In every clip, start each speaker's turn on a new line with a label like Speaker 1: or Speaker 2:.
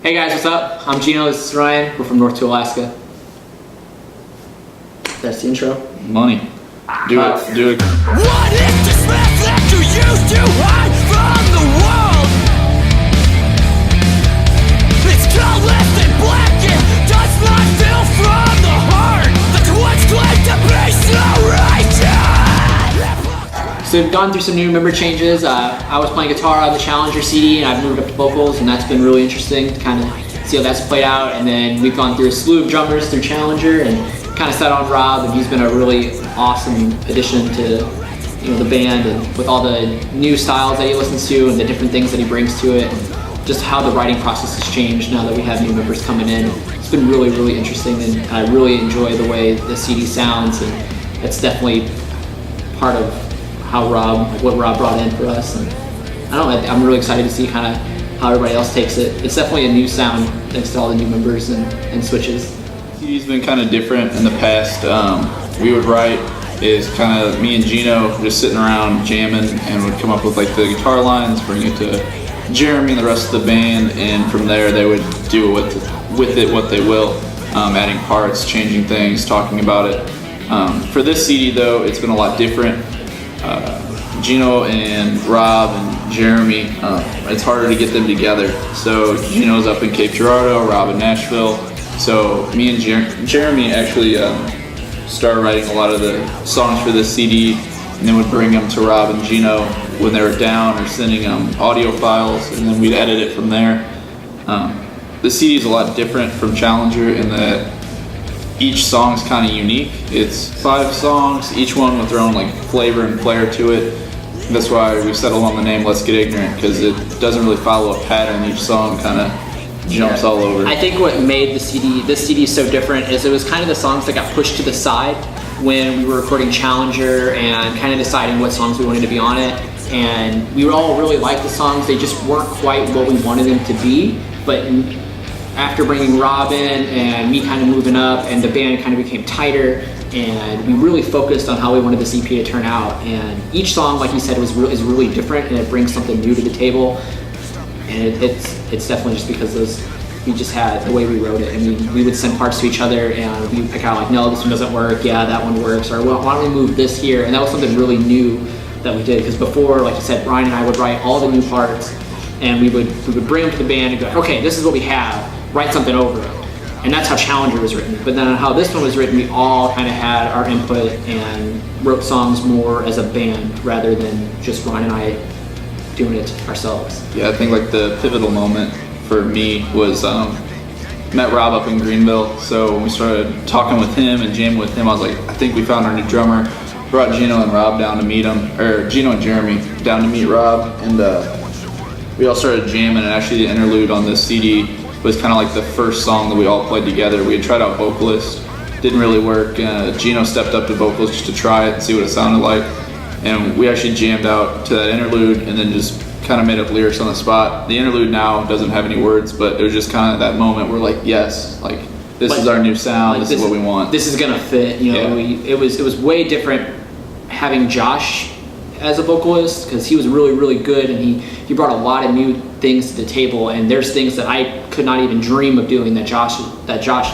Speaker 1: Hey guys, what's up? I'm Gino, this is Ryan. We're from North to Alaska. That's the intro.
Speaker 2: Money. Do it.
Speaker 3: What is the smell that you used to hide from the world? It's colorless and black and does not feel from the heart. The once claimed to be so righteous.
Speaker 1: So we've gone through some new member changes. I was playing guitar on the Challenger CD and I've moved up to vocals, and that's been really interesting to kind of see how that's played out. And then we've gone through a slew of drummers through Challenger and kind of set on Rob, and he's been a really awesome addition to the band, and with all the new styles that he listens to and the different things that he brings to it, and just how the writing process has changed now that we have new members coming in. It's been really, really interesting, and I really enjoy the way the CD sounds, and it's definitely part of what Rob brought in for us. And I don't know, I'm really excited to see kind of how everybody else takes it. It's definitely a new sound thanks to all the new members and switches.
Speaker 2: CD's been kind of different in the past. We would write is kind of me and Gino just sitting around jamming, and would come up with like the guitar lines, bring it to Jeremy and the rest of the band, and from there they would do with it what they will, adding parts, changing things, talking about it. For this CD though, it's been a lot different. Gino and Rob and Jeremy, it's harder to get them together. So Gino's up in Cape Girardeau, Rob in Nashville. So me and Jeremy actually started writing a lot of the songs for this CD, and then would bring them to Rob and Gino when they were down, or sending them audio files, and then we'd edit it from there. The CD is a lot different from Challenger in that each song's kind of unique. It's 5 songs, each one with their own like flavor and flair to it. That's why we settled on the name Let's Get Ignorant, because it doesn't really follow a pattern. Each song kind of jumps all over.
Speaker 1: I think what made this CD so different is it was kind of the songs that got pushed to the side when we were recording Challenger and kind of deciding what songs we wanted to be on it. And we all really liked the songs, they just weren't quite what we wanted them to be. But after bringing Rob in and me kind of moving up, and the band kind of became tighter, and we really focused on how we wanted this EP to turn out. And each song, like you said, is really different, and it brings something new to the table. And it's definitely just because we just had the way we wrote it. I mean, we would send parts to each other, and we would pick out like, no, this one doesn't work. Yeah, that one works. Or well, why don't we move this here? And that was something really new that we did, because before, like you said, Ryan and I would write all the new parts, and we would bring them to the band and go, okay, this is what we have. Write something over it. And that's how Challenger was written. But then how this one was written, we all kind of had our input and wrote songs more as a band rather than just Ryan and I doing it ourselves.
Speaker 2: Yeah, I think like the pivotal moment for me was met Rob up in Greenville. So when we started talking with him and jamming with him, I was like, I think we found our new drummer. Brought Gino and Rob down to meet him, or Gino and Jeremy down to meet Rob, and we all started jamming. And actually the interlude on this CD was kind of like the first song that we all played together. We had tried out vocalist, didn't really work. Gino stepped up to vocals just to try it and see what it sounded like, and we actually jammed out to that interlude, and then just kind of made up lyrics on the spot. The interlude now doesn't have any words, but it was just kind of that moment where like, yes, like this is our new sound, this is what we want.
Speaker 1: This is gonna fit,
Speaker 2: Yeah.
Speaker 1: It was way different having Josh as a vocalist, because he was really, really good, and he brought a lot of new things to the table, and there's things that I could not even dream of doing that Josh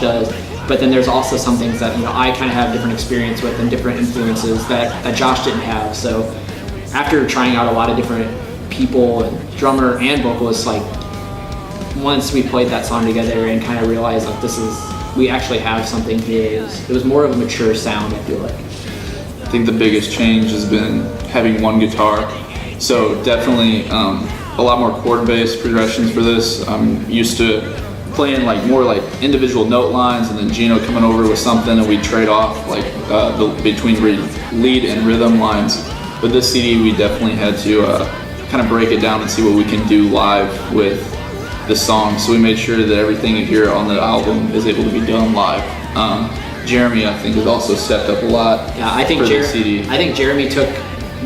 Speaker 1: does. But then there's also some things that I kind of have different experience with and different influences that Josh didn't have. So after trying out a lot of different people, and drummer and vocalists, like once we played that song together and kind of realized like we actually have something here, it was more of a mature sound, I feel like.
Speaker 2: I think the biggest change has been having one guitar. So definitely a lot more chord-based progressions for this. I'm used to playing like more like individual note lines, and then Gino coming over with something, and we'd trade off like between lead and rhythm lines. With this CD, we definitely had to kind of break it down and see what we can do live with the song. So we made sure that everything you hear on the album is able to be done live. Jeremy, I think, has also stepped up a lot.
Speaker 1: Yeah, I think
Speaker 2: for the CD.
Speaker 1: I think Jeremy took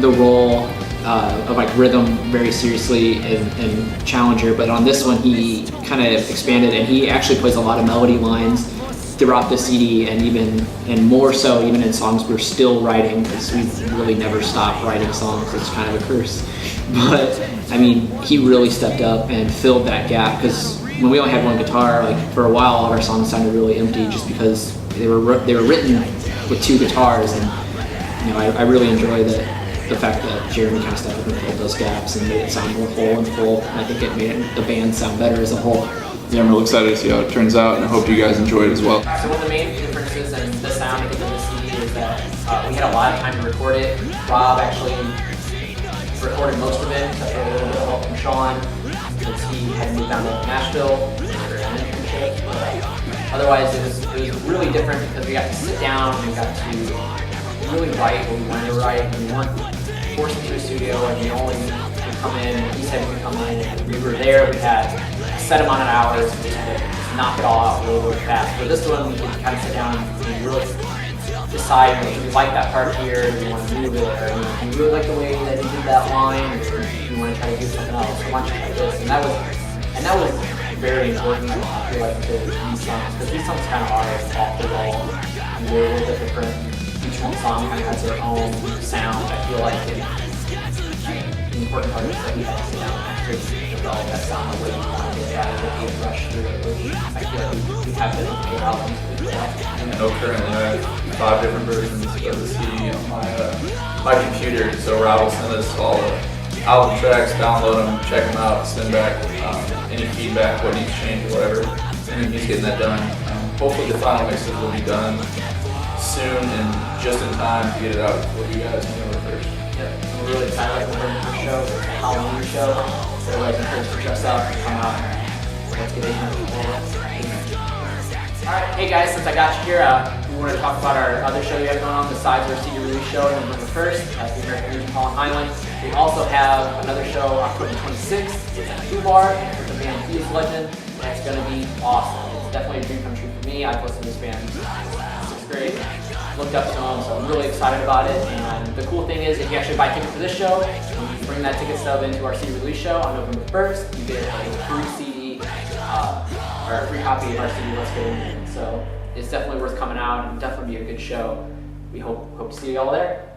Speaker 1: the role of like rhythm very seriously in Challenger, but on this one he kind of expanded, and he actually plays a lot of melody lines throughout the CD, and more so even in songs we're still writing, because we've really never stopped writing songs. It's kind of a curse. But I mean, he really stepped up and filled that gap, because when we only had one guitar, like for a while, all of our songs sounded really empty just because they were written with two guitars, and you know, I really enjoy the fact that Jeremy kind of stepped up and filled those gaps and made it sound more whole and full. And I think it made the band sound better as a whole.
Speaker 2: Yeah, I'm real excited to see how it turns out, and I hope you guys enjoy it as well.
Speaker 1: So one of the main differences in the sound of the CD is that we had a lot of time to record it. Rob actually recorded most of it, except for a little bit of help from Sean, since he had moved down to Nashville for an internship. Otherwise, it was really different because we got to sit down and we got to really write what we wanted to write. And we weren't forced into a studio, and we only could come in. He said we could come in. And we were there. We had a set amount of hours. We had to knock it all out really, really fast. For this one, we could kind of sit down and really decide, do we like that part here? Do we want to move it? Or do we really like the way that he did that line? Or do we want to try to do something else? So why don't you try this? And that was very important, I feel like, to these songs, because these songs kind of are off the wall, and they're a little bit different. Each one song kind of has their own sound. I feel like the important part is that we have to sit down and actually develop that sound the way we want to get out of it, rush through it. I feel like we have to good albums.
Speaker 2: I know currently I have 5 different versions of the CD on my computer, so Rob will send us all the album tracks, download them, check them out, send back any feedback, what needs changed or whatever, and then he's getting that done. Hopefully the final mixes will be done soon and just in time to get it out for you guys November 1st.
Speaker 1: Yep, we're really excited about the first show, it's a Halloween show, so everybody's encouraged to dress up and come out and let's get in. Alright, hey guys, since I got you here, we wanted to talk about our other show we have going on besides our CD release show on November 1st at the American Legion Hall in Highland. We also have another show October 26th. It's at 2 Bar with the band Fuse Legend. That's going to be awesome. It's definitely a dream come true for me. I've listened to this band since 6th grade, looked up to them, so I'm really excited about it. And the cool thing is, if you actually buy tickets for this show, when you bring that ticket stub into our CD release show on November 1st, you get a free CD or a free copy of our CD Let's Get In. So it's definitely worth coming out and definitely be a good show. We hope to see you all there.